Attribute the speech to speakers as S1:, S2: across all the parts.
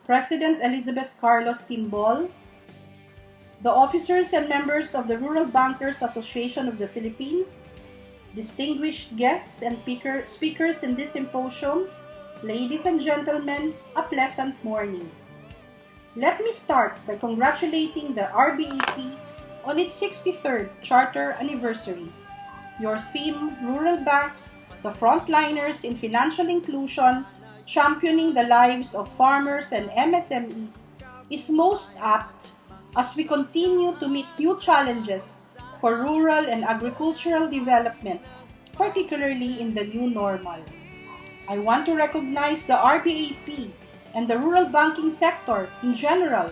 S1: President Elizabeth Carlos Timbol, the officers and members of the Rural Bankers Association of the Philippines, distinguished guests and speakers in this symposium, ladies and gentlemen, a pleasant morning. Let me start by congratulating the RBAP on its 63rd Charter Anniversary. Your theme, Rural Banks, the frontliners in financial inclusion, championing the lives of farmers and MSMEs, is most apt as we continue to meet new challenges for rural and agricultural development, particularly in the new normal. I want to recognize the RBAP and the rural banking sector in general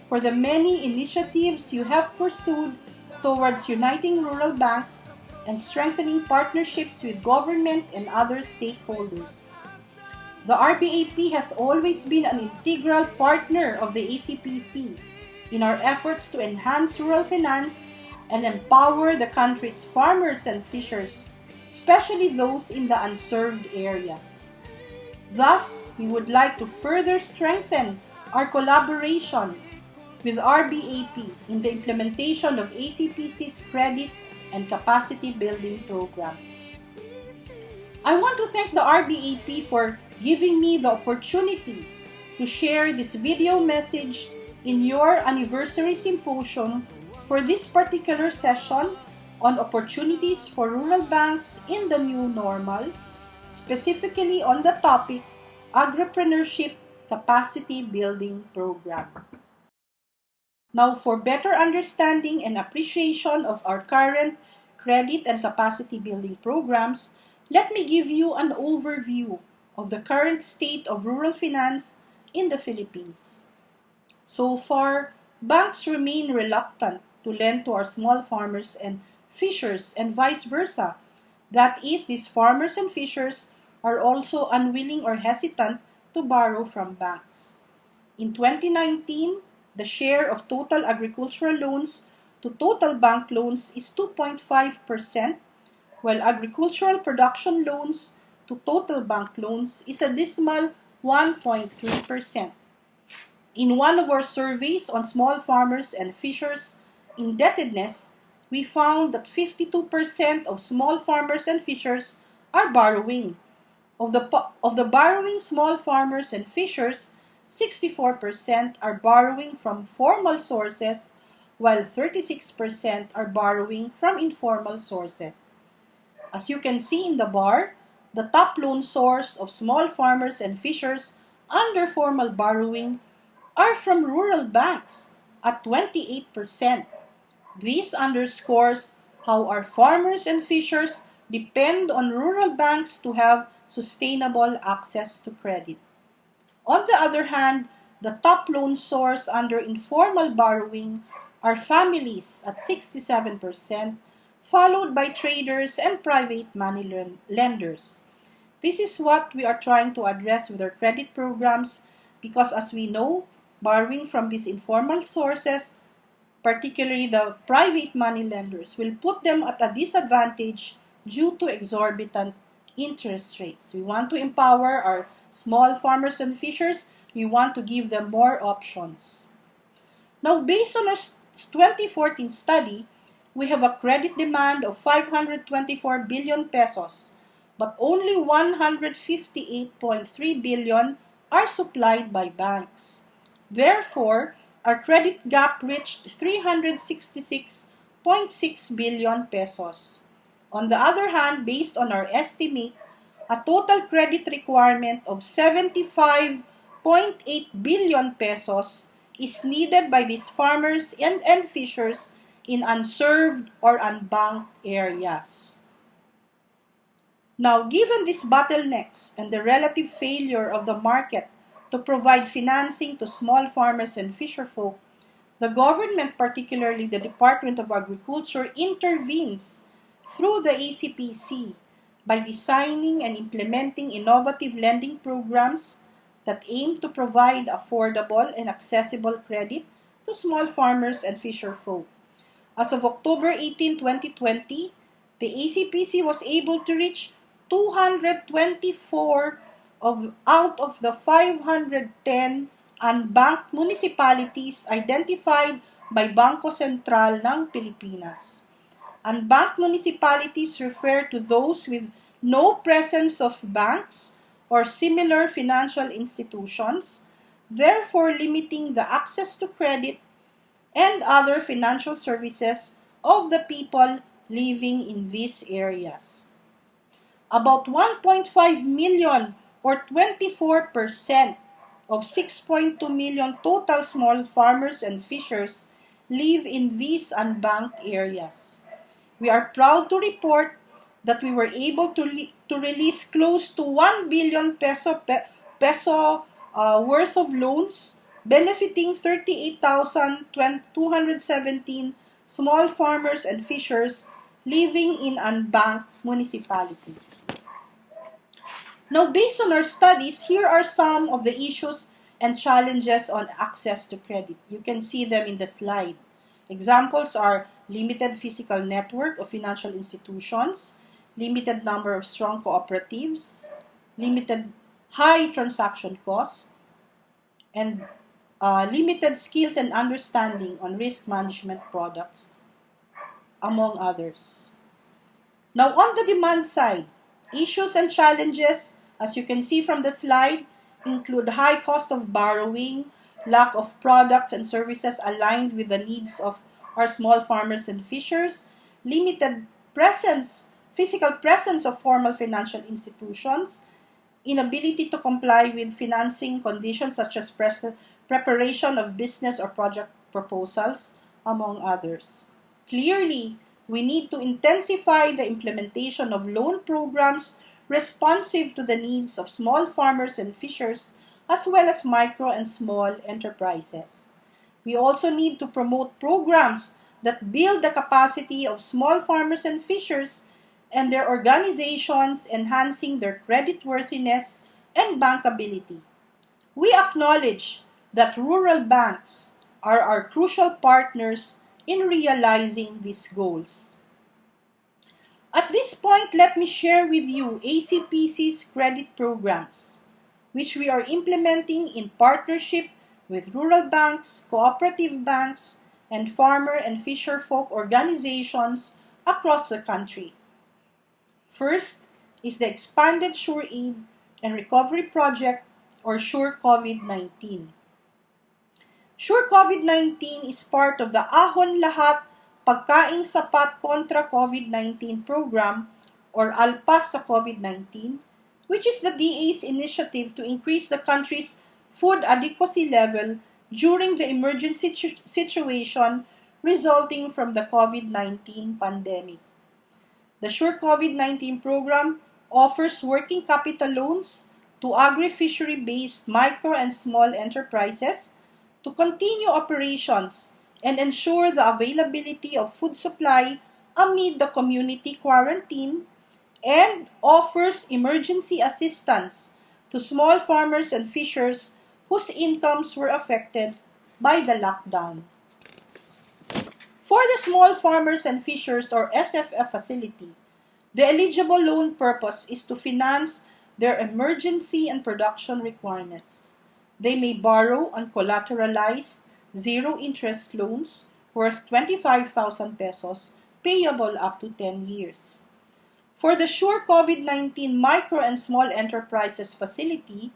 S1: for the many initiatives you have pursued towards uniting rural banks and strengthening partnerships with government and other stakeholders. The RBAP has always been an integral partner of the ACPC in our efforts to enhance rural finance and empower the country's farmers and fishers, especially those in the unserved areas. Thus, we would like to further strengthen our collaboration with RBAP in the implementation of ACPC's credit and capacity building programs. I want to thank the RBAP for giving me the opportunity to share this video message in your anniversary symposium for this particular session on opportunities for rural banks in the new normal, specifically on the topic Agripreneurship Capacity Building Program. Now, for better understanding and appreciation of our current credit and capacity building programs, let me give you an overview of the current state of rural finance in the Philippines. So far, banks remain reluctant to lend to our small farmers and fishers and vice versa. That is, these farmers and fishers are also unwilling or hesitant to borrow from banks. In 2019, the share of total agricultural loans to total bank loans is 2.5%, while agricultural production loans to total bank loans is a dismal 1.3%. In one of our surveys on small farmers and fishers' indebtedness, we found that 52% of small farmers and fishers are borrowing. Of the borrowing small farmers and fishers, 64% are borrowing from formal sources, while 36% are borrowing from informal sources. As you can see in the bar, the top loan source of small farmers and fishers under formal borrowing are from rural banks at 28%. This underscores how our farmers and fishers depend on rural banks to have sustainable access to credit. On the other hand, the top loan source under informal borrowing are families at 67%, followed by traders and private money lenders. This is what we are trying to address with our credit programs because, as we know, borrowing from these informal sources, particularly the private money lenders, will put them at a disadvantage due to exorbitant interest rates. We want to empower our small farmers and fishers. We want to give them more options. Now, based on our 2014 study, we have a credit demand of 524 billion pesos, but only 158.3 billion are supplied by banks. Therefore, our credit gap reached 366.6 billion pesos. On the other hand, based on our estimate, a total credit requirement of 75.8 billion pesos is needed by these farmers and fishers in unserved or unbanked areas. Now, given these bottlenecks and the relative failure of the market to provide financing to small farmers and fisherfolk, the government, particularly the Department of Agriculture, intervenes through the ACPC by designing and implementing innovative lending programs that aim to provide affordable and accessible credit to small farmers and fisherfolk. As of October 18, 2020, the ACPC was able to reach 224 out of the 510 unbanked municipalities identified by Bangko Sentral ng Pilipinas. Unbanked municipalities refer to those with no presence of banks or similar financial institutions, therefore limiting the access to credit and other financial services of the people living in these areas. About 1.5 million or 24% of 6.2 million total small farmers and fishers live in these unbanked areas. We are proud to report that we were able to release close to 1 billion peso worth of loans benefiting 38,217 small farmers and fishers living in unbanked municipalities. Now, based on our studies, here are some of the issues and challenges on access to credit. You can see them in the slide. Examples are limited physical network of financial institutions, limited number of strong cooperatives, limited high transaction costs, and limited skills and understanding on risk management products, among others. Now, on the demand side, issues and challenges, as you can see from the slide, include high cost of borrowing, lack of products and services aligned with the needs of our small farmers and fishers, limited physical presence of formal financial institutions, inability to comply with financing conditions such as preparation of business or project proposals, among others. Clearly, we need to intensify the implementation of loan programs responsive to the needs of small farmers and fishers, as well as micro and small enterprises. We also need to promote programs that build the capacity of small farmers and fishers and their organizations, enhancing their creditworthiness and bankability. We acknowledge that rural banks are our crucial partners in realizing these goals. At this point, let me share with you ACPC's credit programs, which we are implementing in partnership with rural banks, cooperative banks, and farmer and fisher folk organizations across the country. First is the Expanded Sure Aid and Recovery Project, or Sure COVID-19. Sure COVID-19 is part of the Ahon Lahat Pagkaing Sapat Kontra COVID-19 program, or ALPAS sa COVID-19, which is the DA's initiative to increase the country's food adequacy level during the emergency situation resulting from the COVID-19 pandemic. The Sure COVID-19 program offers working capital loans to agri-fishery-based micro and small enterprises to continue operations and ensure the availability of food supply amid the community quarantine, and offers emergency assistance to small farmers and fishers whose incomes were affected by the lockdown. For the Small Farmers and Fishers, or SFF facility, the eligible loan purpose is to finance their emergency and production requirements. They may borrow uncollateralized, zero-interest loans worth 25,000 pesos, payable up to 10 years. For the Sure COVID-19 Micro and Small Enterprises Facility,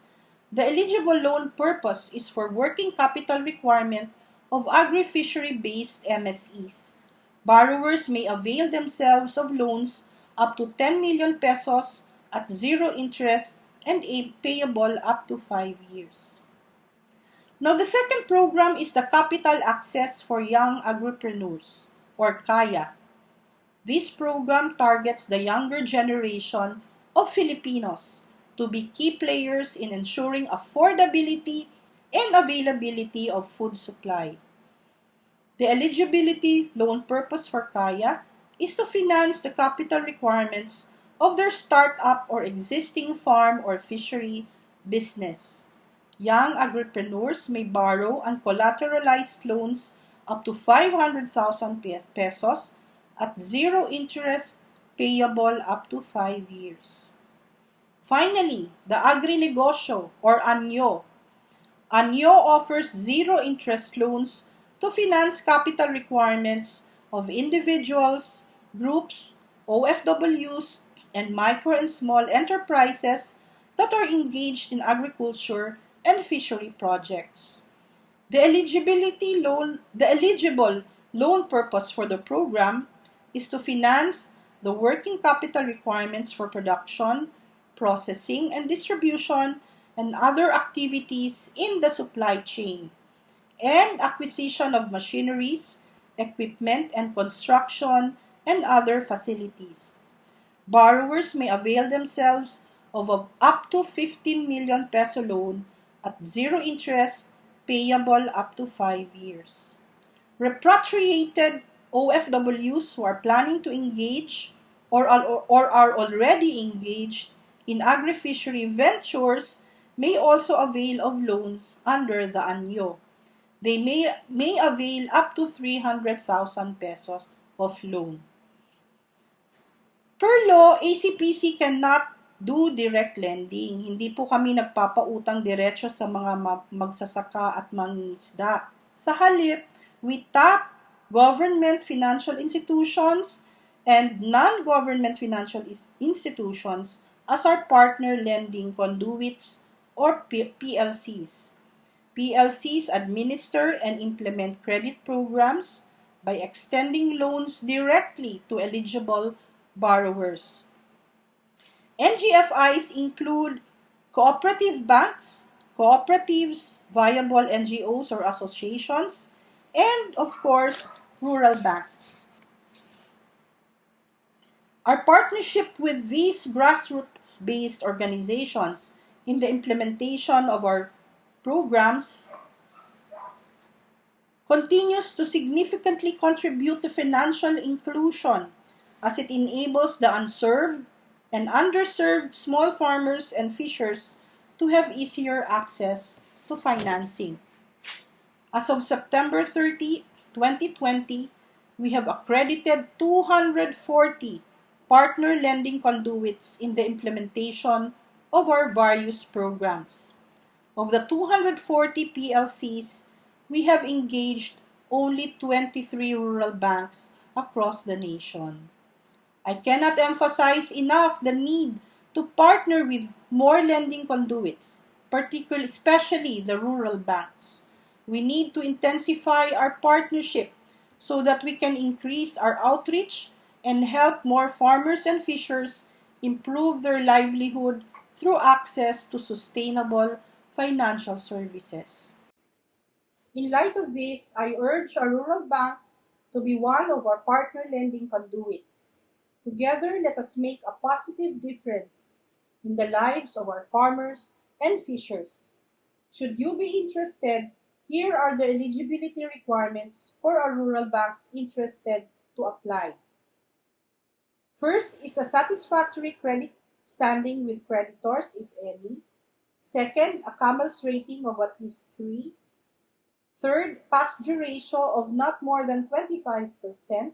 S1: the eligible loan purpose is for working capital requirement of agri-fishery-based MSEs. Borrowers may avail themselves of loans up to 10 million pesos at zero interest and payable up to 5 years. Now, the second program is the Capital Access for Young Agripreneurs, or KAYA. This program targets the younger generation of Filipinos to be key players in ensuring affordability and availability of food supply. The eligibility loan purpose for KAYA is to finance the capital requirements of their startup or existing farm or fishery business. Young agripreneurs may borrow uncollateralized loans up to 500,000 pesos at zero interest, payable up to 5 years. Finally, the agri-negosyo, or ANYO. ANYO offers zero-interest loans to finance capital requirements of individuals, groups, OFWs, and micro and small enterprises that are engaged in agriculture and fishery projects. The eligible loan purpose for the program is to finance the working capital requirements for production, processing, and distribution and other activities in the supply chain, and acquisition of machineries, equipment, and construction and other facilities. Borrowers may avail themselves of up to 15 million peso loan at zero interest, payable up to 5 years. Repatriated OFWs who are planning to engage or are already engaged in agri-fishery ventures may also avail of loans under the ANYO. They may avail up to 300,000 pesos of loan. Per law, ACPC cannot do direct lending. Hindi po kami nagpapautang diretso sa mga magsasaka at mangingisda. Sa halip, we tap government financial institutions and non-government financial institutions as our partner lending conduits or PLCs. PLCs administer and implement credit programs by extending loans directly to eligible borrowers. NGFIs include cooperative banks, cooperatives, viable NGOs or associations, and of course, rural banks. Our partnership with these grassroots-based organizations in the implementation of our programs continues to significantly contribute to financial inclusion as it enables the unserved and underserved small farmers and fishers to have easier access to financing. As of September 30, 2020, we have accredited 240 partner lending conduits in the implementation of our various programs. Of the 240 PLCs, we have engaged only 23 rural banks across the nation. I cannot emphasize enough the need to partner with more lending conduits, especially the rural banks. We need to intensify our partnership so that we can increase our outreach and help more farmers and fishers improve their livelihood through access to sustainable financial services. In light of this, I urge our rural banks to be one of our partner lending conduits. Together, let us make a positive difference in the lives of our farmers and fishers. Should you be interested, here are the eligibility requirements for our rural banks interested to apply. First is a satisfactory credit standing with creditors, if any. Second, a CAMELS rating of at least 3. Third, pass-due ratio of not more than 25%.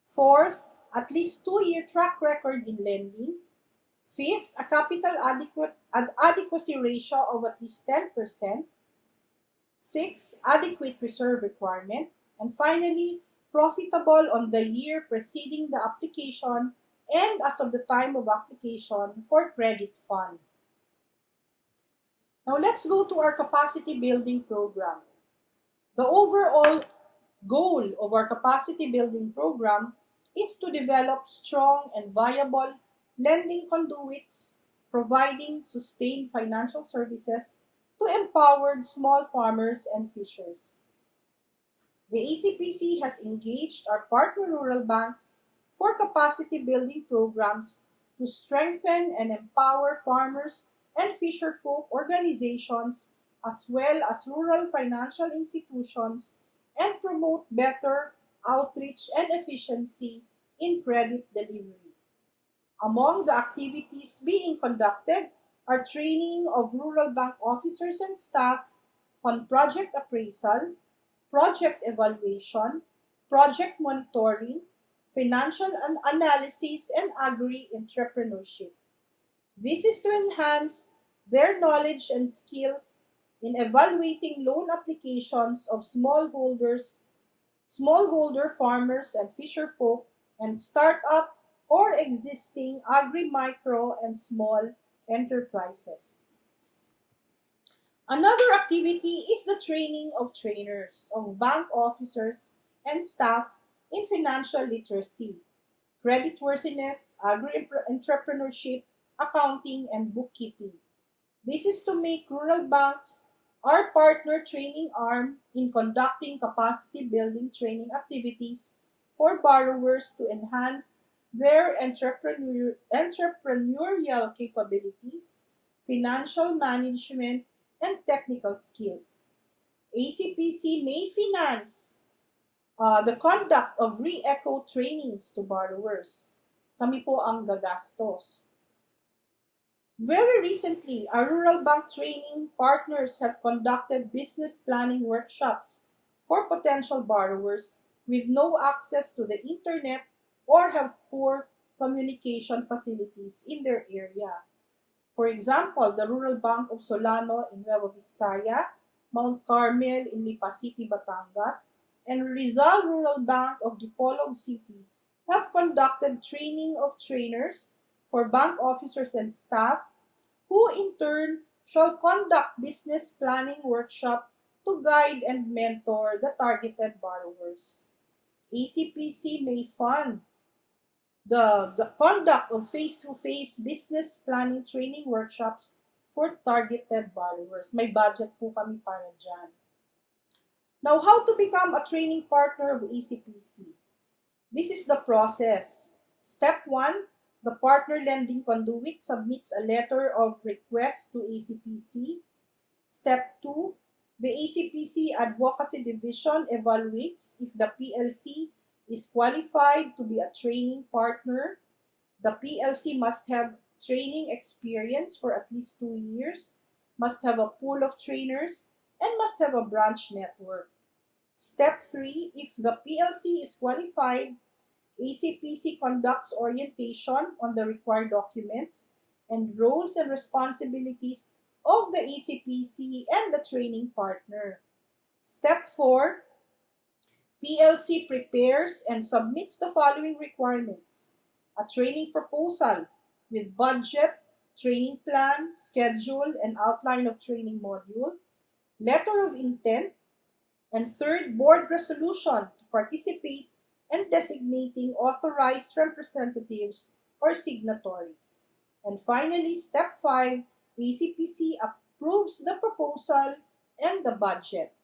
S1: Fourth, at least 2-year track record in lending. Fifth, a capital adequacy ratio of at least 10%. 6, adequate reserve requirement. And finally, profitable on the year preceding the application and as of the time of application for credit fund. Now let's go to our capacity building program. The overall goal of our capacity building program is to develop strong and viable lending conduits providing sustained financial services to empowered small farmers and fishers. The ACPC has engaged our partner rural banks for capacity building programs to strengthen and empower farmers and fisherfolk organizations as well as rural financial institutions and promote better outreach and efficiency in credit delivery. Among the activities being conducted are training of rural bank officers and staff on project appraisal, project evaluation, project monitoring, financial analysis, and agri-entrepreneurship. This is to enhance their knowledge and skills in evaluating loan applications of smallholder farmers and fisherfolk and start-up or existing agri-micro and small enterprises. Another activity is the training of trainers, of bank officers, and staff in financial literacy, creditworthiness, agri-entrepreneurship, accounting, and bookkeeping. This is to make rural banks our partner training arm in conducting capacity building training activities for borrowers to enhance their entrepreneurial capabilities, financial management, and technical skills. ACPC may finance the conduct of re-echo trainings to borrowers. Kami po ang gagastos. Very recently, our rural bank training partners have conducted business planning workshops for potential borrowers with no access to the internet or have poor communication facilities in their area. For example, the Rural Bank of Solano in Nueva Vizcaya, Mount Carmel in Lipa City, Batangas, and Rizal Rural Bank of Dipolog City have conducted training of trainers for bank officers and staff who in turn shall conduct business planning workshop to guide and mentor the targeted borrowers. ACPC may fund the conduct of face-to-face business planning training workshops for targeted borrowers. May budget po kami para dyan. Now, how to become a training partner of ACPC? This is the process. Step 1, the partner lending conduit submits a letter of request to ACPC. Step 2, the ACPC Advocacy Division evaluates if the PLC is qualified to be a training partner. The PLC must have training experience for at least 2 years, must have a pool of trainers, and must have a branch network. Step 3, if the PLC is qualified, ACPC conducts orientation on the required documents and roles and responsibilities of the ACPC and the training partner. Step 4, PLC prepares and submits the following requirements: a training proposal with budget, training plan, schedule, and outline of training module, letter of intent, and third, board resolution to participate and designating authorized representatives or signatories. And finally, step 5, ACPC approves the proposal and the budget.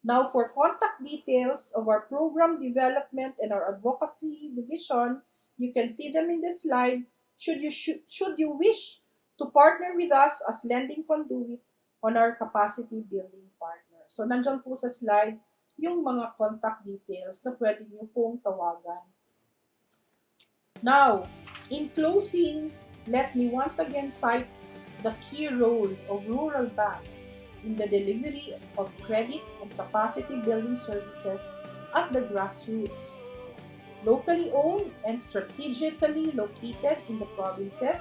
S1: Now, for contact details of our program development and our advocacy division, you can see them in this slide should you wish to partner with us as lending conduit on our capacity building partner. So, nandiyan po sa slide yung mga contact details na pwede nyo pong tawagan. Now, in closing, let me once again cite the key role of rural banks in the delivery of credit and capacity building services at the grassroots. Locally owned and strategically located in the provinces,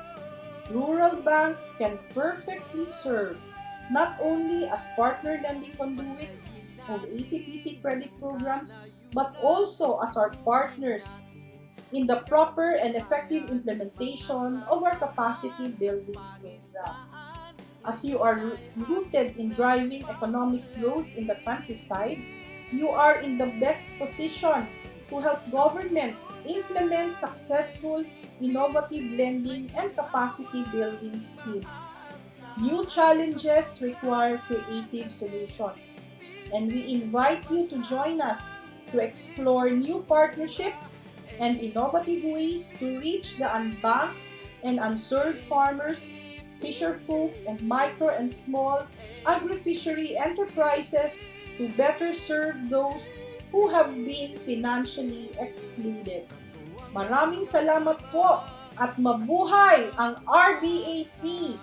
S1: rural banks can perfectly serve not only as partner lending conduits of ACPC credit programs, but also as our partners in the proper and effective implementation of our capacity building program. As you are rooted in driving economic growth in the countryside, you are in the best position to help government implement successful, innovative lending and capacity building schemes. New challenges require creative solutions, and we invite you to join us to explore new partnerships and innovative ways to reach the unbanked and unserved farmers, fisherfolk, and micro and small agri-fishery enterprises to better serve those who have been financially excluded. Maraming salamat po at mabuhay ang RBAP!